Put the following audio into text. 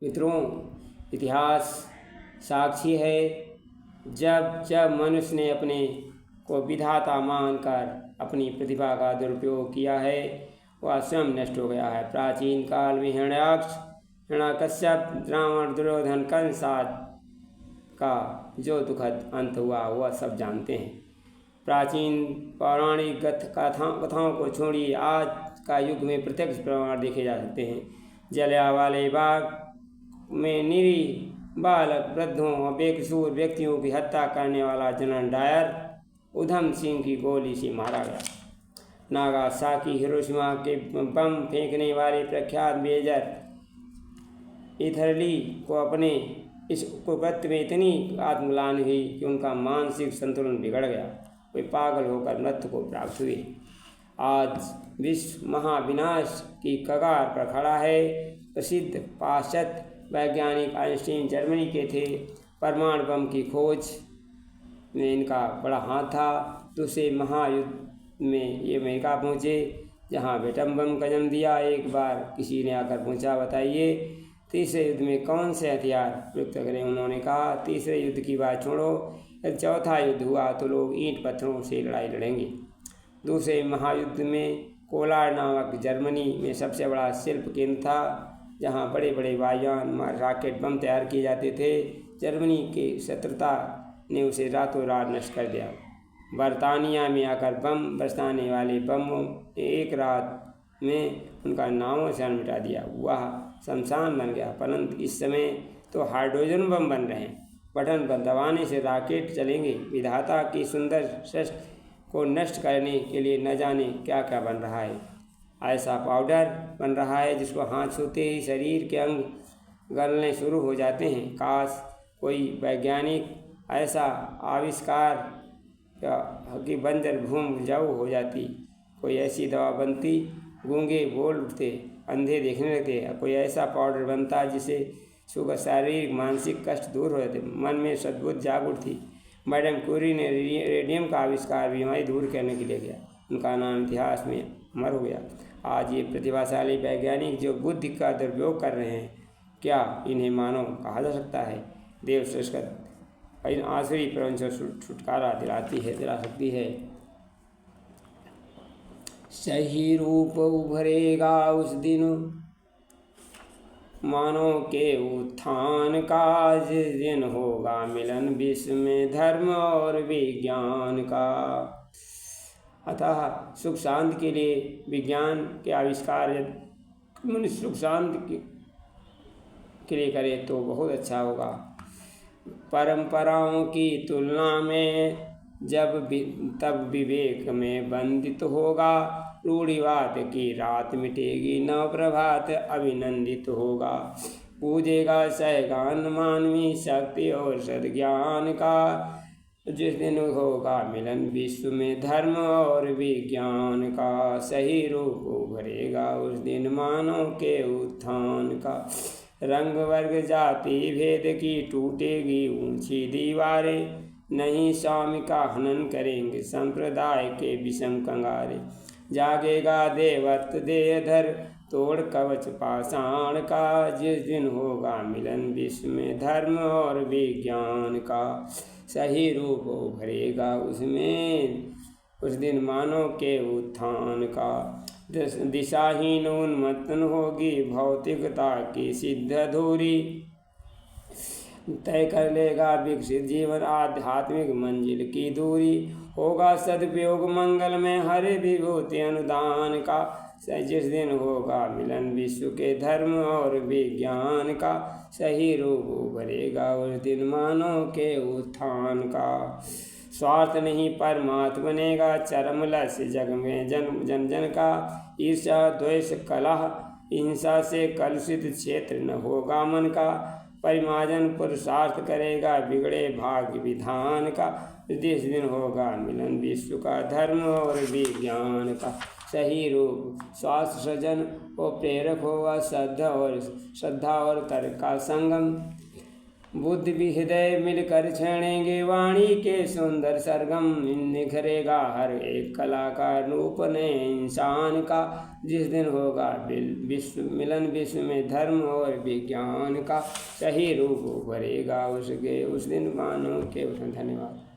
मित्रों, इतिहास साक्षी है, जब जब मनुष्य ने अपने को विधाता मानकर अपनी प्रतिभा का दुरुपयोग किया है, वह स्वयं नष्ट हो गया है। प्राचीन काल में हिरण्यकश्यप, रावण, दुर्योधन, कंस आदि का जो दुखद अंत हुआ वह सब जानते हैं। प्राचीन पौराणिक कथाओं को छोड़िए, आज का युग में प्रत्यक्ष प्रमाण देखे जा सकते हैं। जलियांवाला बाग में निरीह बालक, वृद्धों और बेकसूर व्यक्तियों की हत्या करने वाला जनरल डायर उधम सिंह की गोली से मारा गया। नागासाकी, हिरोशिमा के बम फेंकने वाले प्रख्यात मेजर इथरली को अपने इस कुकृत्य में इतनी आत्मग्लानि हुई कि उनका मानसिक संतुलन बिगड़ गया। वे पागल होकर मृत्यु को प्राप्त हुए। आज विश्व महाविनाश की कगार पर खड़ा है। प्रसिद्ध पाश्चात्य वैज्ञानिक आइंस्टीन जर्मनी के थे। परमाणु बम की खोज में इनका बड़ा हाथ था। दूसरे महायुद्ध में ये अमेरिका पहुँचे, जहाँ एटम बम का जन्म दिया। एक बार किसी ने आकर पूछा, बताइए तीसरे युद्ध में कौन से हथियार प्रयुक्त करें। उन्होंने कहा, तीसरे युद्ध की बात छोड़ो, यदि चौथा युद्ध हुआ तो लोग ईंट पत्थरों से लड़ाई लड़ेंगे। दूसरे महायुद्ध में कोलार नामक जर्मनी में सबसे बड़ा शिल्प केंद्र था, जहाँ बड़े बड़े वायुयान, रॉकेट, बम तैयार किए जाते थे। जर्मनी के शत्रुता ने उसे रातों रात नष्ट कर दिया। बरतानिया में आकर बम बरसाने वाले बमों ने एक रात में उनका नामों से मिटा दिया। वह शमशान बन गया। परंतु इस समय तो हाइड्रोजन बम बन रहे हैं। बटन पर दबाने से रॉकेट चलेंगे। विधाता की सुंदर सृष्टि को नष्ट करने के लिए न जाने क्या क्या बन रहा है। ऐसा पाउडर बन रहा है जिसको हाथ छूते ही शरीर के अंग गलने शुरू हो जाते हैं। काश कोई वैज्ञानिक ऐसा आविष्कार कि बंजर भूमि उपजाऊ हो जाती, कोई ऐसी दवा बनती, गूंगे बोल उठते, अंधे देखने लगते। कोई ऐसा पाउडर बनता जिसे छूकर शारीरिक मानसिक कष्ट दूर हो जाते, मन में सद्बुद्ध जाग उठती। मैडम क्यूरी ने रेडियम का आविष्कार बीमारी दूर करने के लिए किया। उनका नाम इतिहास में अमर हो गया। आज ये प्रतिभाशाली वैज्ञानिक जो बुद्धि का दुरुपयोग कर रहे हैं, क्या इन्हें मानव कहा जा सकता है। देव संस्कृत इन आसुरी प्रपंच से छुटकारा दिला सकती है। सही रूप उभरेगा उस दिन मानव के उत्थान का, जिस दिन होगा मिलन विश्व में धर्म और विज्ञान का। अतः सुख शांति के लिए विज्ञान के आविष्कार यदि मनुष्य सुख शांति के लिए करे तो बहुत अच्छा होगा। परंपराओं की तुलना में तब विवेक में बंदित होगा। रूढ़िवाद की रात मिटेगी, नव प्रभात अभिनंदित होगा। पूजेगा सहगान मानवी शक्ति और सद्ज्ञान का, जिस दिन होगा मिलन विश्व में धर्म और विज्ञान का। सही रूप उभरेगा उस दिन मानव के उत्थान का। रंग वर्ग जाति भेद की टूटेगी ऊंची दीवारें, नहीं स्वामी का हनन करेंगे संप्रदाय के विषम कंगारे। जागेगा देवत्व देहधर तोड़ कवच पाषाण का, जिस दिन होगा मिलन विश्व में धर्म और विज्ञान का। सही रूप उभरेगा उसमें उस दिन मानव के उत्थान का। दिशाहीन उन्मत्तन होगी भौतिकता की सिद्ध अधूरी, तय कर लेगा विकसित जीवन आध्यात्मिक मंजिल की दूरी। होगा सदुपयोग मंगल में हरे विभूति अनुदान का, जिस दिन होगा मिलन विश्व के धर्म और विज्ञान का। सही रूप उभरेगा उस दिन मानव के उत्थान का। स्वार्थ नहीं परमात्मा बनेगा चरम लक्ष्य जग में जन जन का। ईर्ष्या द्वेष कलह हिंसा से कलुषित क्षेत्र न होगा मन का। परिमार्जन पुरुषार्थ करेगा बिगड़े भाग्य विधान का, जिस दिन होगा मिलन विश्व का धर्म और विज्ञान का। सही रूप स्वास्थ्य सृजन और प्रेरक होगा श्रद्धा और तर्क का संगम। बुद्धि भी हृदय मिलकर छेड़ेंगे, वाणी के सुंदर सरगम निखरेगा हर एक कलाकार रूप ने इंसान का। जिस दिन होगा विश्व मिलन, विश्व में धर्म और विज्ञान का सही रूप उभरेगा उसके, उस दिन मानव के। धन्यवाद।